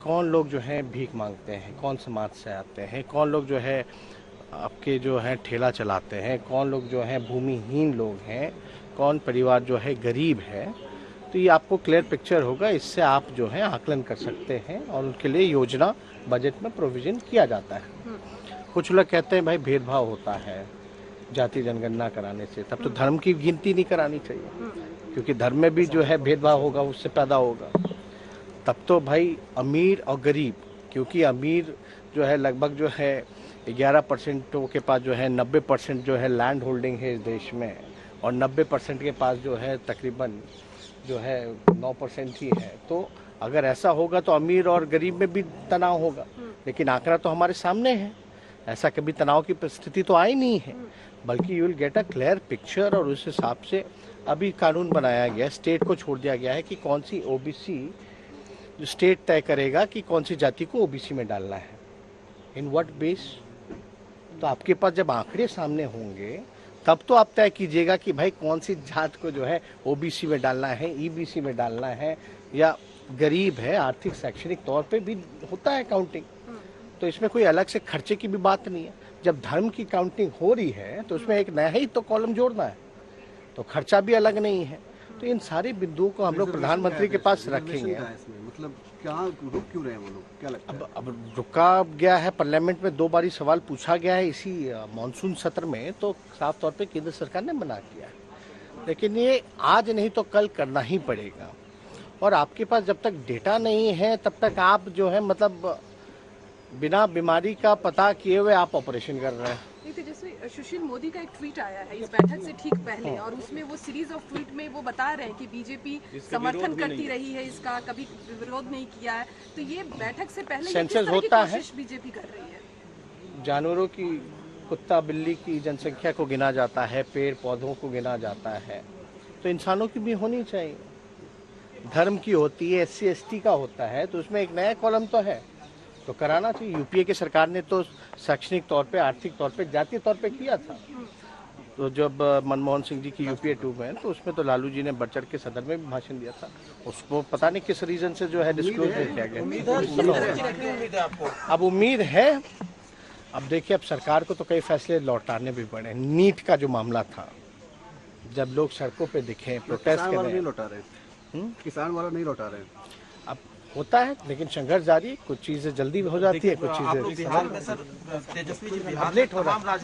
कौन लोग जो है भीख मांगते हैं, कौन समाज से आते हैं, कौन लोग जो है आपके जो है ठेला चलाते हैं, कौन लोग जो है भूमिहीन लोग हैं, कौन परिवार जो है गरीब है। तो ये आपको क्लियर पिक्चर होगा, इससे आप जो है आकलन कर सकते हैं और उनके लिए योजना बजट में प्रोविजन किया जाता है। कुछ लोग कहते हैं भाई भेदभाव होता है जाति जनगणना कराने से, तब तो धर्म की गिनती नहीं करानी चाहिए, क्योंकि धर्म में भी जो है भेदभाव होगा, उससे पैदा होगा। तब तो भाई अमीर और गरीब, क्योंकि अमीर जो है लगभग जो है 11% के पास जो है 90% जो है लैंड होल्डिंग है इस देश में, और 90% के पास जो है तकरीबन जो है 9% ही है। तो अगर ऐसा होगा तो अमीर और गरीब में भी तनाव होगा, लेकिन आंकड़ा तो हमारे सामने है, ऐसा कभी तनाव की परिस्थिति तो आई नहीं है, बल्कि you will get a clear picture. और उस हिसाब से अभी कानून बनाया गया, स्टेट को छोड़ दिया गया है कि कौन सी ओबीसी जो स्टेट तय करेगा कि कौन सी जाति को ओबीसी में डालना है, इन व्हाट बेस। तो आपके पास जब आंकड़े सामने होंगे तब तो आप तय कीजिएगा कि भाई कौन सी जात को जो है ओबीसी में डालना है, ईबीसी में डालना है, या गरीब है, आर्थिक शैक्षणिक तौर पे भी होता है काउंटिंग। तो इसमें कोई अलग से खर्चे की भी बात नहीं है। जब धर्म की काउंटिंग हो रही है तो उसमें एक नया ही तो कॉलम जोड़ना है, तो खर्चा भी अलग नहीं है। तो इन सारे बिंदुओं को हम लोग प्रधानमंत्री के पास रखेंगे। मतलब क्या रुक क्यों रहे हैं वो लोग, क्या लगता है? अब रुका गया है, पार्लियामेंट में 2 बारी सवाल पूछा गया है इसी मानसून सत्र में, तो साफ तौर पे केंद्र सरकार ने मना किया है। लेकिन ये आज नहीं तो कल करना ही पड़ेगा, और आपके पास जब तक डेटा नहीं है तब तक आप जो है मतलब बिना बीमारी का पता किए हुए आप ऑपरेशन कर रहे हैं। तो जैसे सुशील मोदी का एक ट्वीट आया है इस बैठक से ठीक पहले, और उसमें वो सीरीज ऑफ ट्वीट में वो बता रहे हैं कि बीजेपी समर्थन करती रही है इसका, कभी विरोध नहीं किया है। तो ये बैठक से पहले सेंसस होता है, बीजेपी कर रही है। जानवरों की, कुत्ता बिल्ली की जनसंख्या को गिना जाता है, पेड़ पौधों को गिना जाता है, तो इंसानों की भी होनी चाहिए। धर्म की होती है, SC ST का होता है, तो उसमें एक नया कॉलम तो है, तो कराना चाहिए। यूपीए की सरकार ने तो शैक्षणिक तौर पे, आर्थिक तौर पे, जातीय तौर पे किया था। तो जब मनमोहन सिंह जी की UPA 2 में, तो उसमें तो लालू जी ने बढ़ चढ़ के सदन में भी भाषण दिया था। उसको पता नहीं किस रीजन से जो है डिस्क्लोज नहीं किया गया। अब उम्मीद है, अब देखिए अब सरकार को तो कई फैसले लौटाने भी पड़े। नीट का जो मामला था, जब लोग सड़कों पे दिखे, प्रोटेस्ट कर रहे, नहीं लौटा रहे, किसान वाला नहीं लौटा रहे। अब होता है, लेकिन संघर्ष जारी, कुछ चीजें जल्दी हो जाती है, कुछ चीजें बिहार में सर तेजस्वी जी अब लेट हो रहा है।